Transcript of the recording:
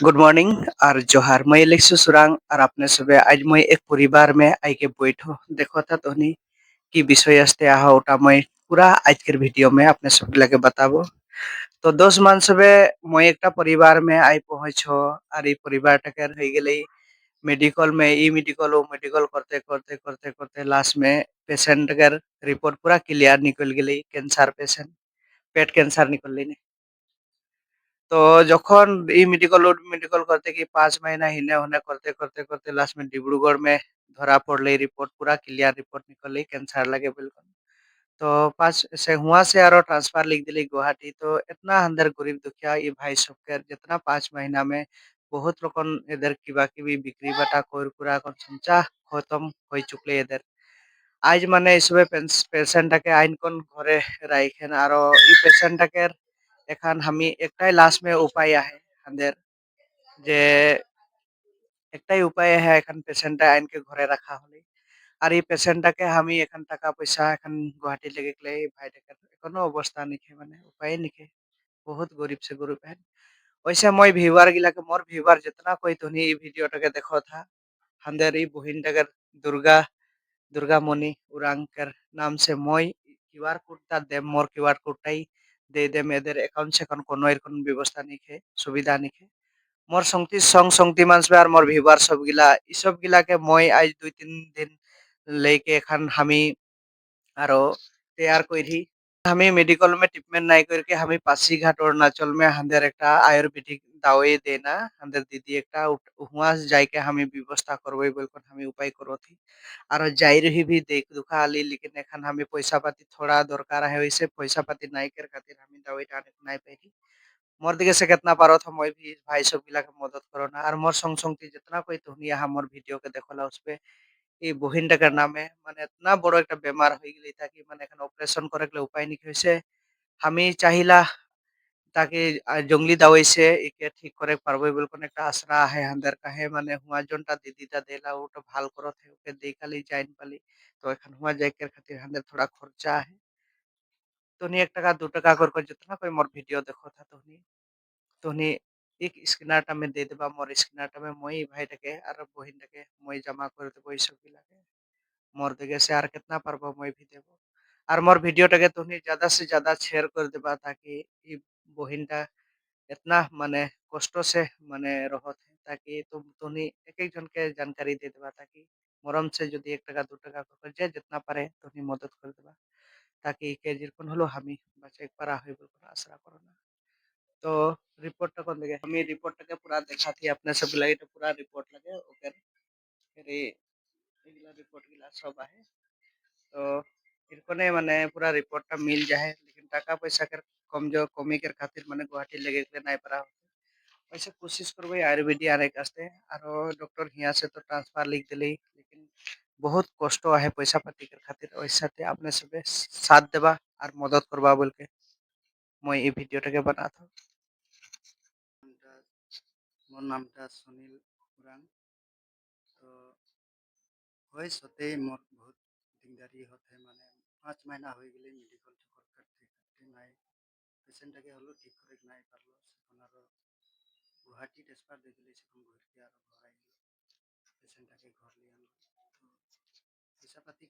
good morning और जोहार मैं इलेक्सु सुरांग और आपने सुबह आज मैं एक परिवार में आई के बैठो देखो था तोहनी की विषय अस्ते आहा उठा मैं पूरा आज के वीडियो में आपने सब लगे बताबो तो 10 मान सुबह मैं एक परिवार में आई पहुंचो और ये परिवार टकर हो गई मेडिकल में ई मेडिकल वो मेडिकल करते करते करते करते लास्ट में पेशेंट कर रिपोर्ट पूरा क्लियर निकल गई कैंसर पेशेंट पेट कैंसर निकल ली তো যখন এই মেডিকেল করতে কি 5 महीना हिने होने करते करते करते लास्ट में डिब्रूगढ़ में धरा पड़ले रिपोर्ट पूरा क्लियर रिपोर्ट निकली कैंसर लगे बिल्कुल तो पास से हुआ से आरो ट्रांसफर लिख दिली गुवाहाटी तो इतना अंदर गरीब दुखिया ये भाई सबके जितना 5 महीना में बहुत रकम इधर किबा किबी बिक्री बाटा कोर कुरा कर संचा खत्म हो चुकले इधर आज माने इसबे पेशेंट के आइन कोन घरे राइखेन आरो ई पेशेंट के এখান আমি একটাই লাস্ট মে উপায় আহে আমাদের যে একটাই উপায় আহে এখন পেশেন্টটা আইনকে ঘরে রাখা হলে আর এই পেশেন্টটাকে আমি এখন টাকা পয়সা এখন গুয়াহাটি লেগে গেলে ভাইটাকে কোনো অবস্থা নিকে মানে উপায় নিকে বহুত গরিব से गरीब है वैसे मैं व्यूअर गिला के मोर व्यूअर जितना कोई तुनी ई वीडियो टके देखो था हंदर ई बहिन टकर दुर्गा दुर्गा मणि उरांग कर नाम से মই क्यूआर कोड ता दे मोर क्यूआर कोड टाई दे दे मेदर अकाउंट से কোনো এরকম ব্যবস্থা নিকে সুবিধা নিকে মোর সংতি মানসবে আর মোর ভিউয়ার সবগিলা ইসবগিলাকে মই আজ 2-3 দিন लेके এখন আমি আরো तैयार কইরি আমি मेडिकल में ट्रीटमेंट नहीं करके हमें पासीघाट अरुणाचल में हंदर एक आयुर्वेदिक दवाई देना हंदर दीदी एक हुआ जाके हमें व्यवस्था करबे बिल्कुल हमें उपाय करो थी और जाई रही भी देख दुखा आली लेकिन एखन हमें पैसा पाती थोड़ा दरकार है वैसे पैसा पाती नहीं कर खातिर हमें दवाई टाने नहीं पाई मोर दिखे से कितना पारो था मैं भी भाई सब गिला के मदद करो ना और मोर संग जितना कोई तुहनी यहाँ मोर वीडियो के देखला उसपे এই বহিনটাকার নামে মানে इतना বড় একটা বেমার হয়ে গেলি তাকে মানে এখন অপারেশন করে গেলে উপায় নি হয়েছে আমি চাহিলা তাকে জঙ্গলি दवाई से একে ঠিক করে পারবো বলে কোন একটা আশা है अंदर কাহে মানে হুয়া জনটা দিদিটা দেলা ওটা ভাল করত है ওকে দেখালি জাইন পালি তো এখন হুয়া যাইকের খাतिर अंदर थोड़ा खर्चा है तो नी 1 টাকা 2 টাকা कर जितना कोई मोर वीडियो देखो था तोहनी एक स्कैनरটা में दे देबा मोर स्कैनरটা में মই ভাইটাকে আর বহিনটাকে মই জমা করে দেব এই সব गिलाके मोर देगे से आर कितना पारबो मैं भी देबो और मोर वीडियोटाके तुनी ज्यादा से ज्यादा शेयर कर देबा ताकि ई बहिनटा इतना माने कष्ट से माने रहत है ताकि तुम तुनी एक एक जन के जानकारी दे देबा ताकि मरम से यदि 1 টাকা 2 টাকা कर जे जितना पारे तुनी मदद कर देबा ताकि के जिरकोन हलो हामी बाचे पारा হইব आशा करो ना तो रिपोर्टটা কোন দিকে আমি রিপোর্টটাকে পুরা দেখাতি আপনি सब লাগে তো পুরা রিপোর্ট লাগে ওকে রে এগুলা রিপোর্ট গিলা সব আহে तो इरकोने माने पूरा रिपोर्ट मिल जाए लेकिन टाका पैसा कर कम जो कमी कर खातिर माने गुवाहाटी लेगे के नहीं पारा वैसे कोशिश करबे आयुर्वेदिक आने कास्ते आरो डॉक्टर हिया से तो ट्रांसफर लिख दिली लेकिन बहुत कष्ट है पैसा पाती कर खातिर वैसे आपने सबे साथ देबा और मदद करबा बोल के मैं ये वीडियोटाके बना था मोर नामटा सुनील उरांग तो হয় সতেই মোর বহুত দিনদারি হতে মানে 5 महीना হয়ে গেলে মেডিকেল চক্কর কাটতে কাটতে নাই পেশেন্টটাকে হলো ঠিক করে নাই পারলো সেখন আরো গুয়াহাটি ট্রান্সফার দিয়ে দিলে সেখন গুয়াহাটি আরো ঘর আইলো পেশেন্টটাকে ঘর লিয়ে আনলো তো পয়সা পাতি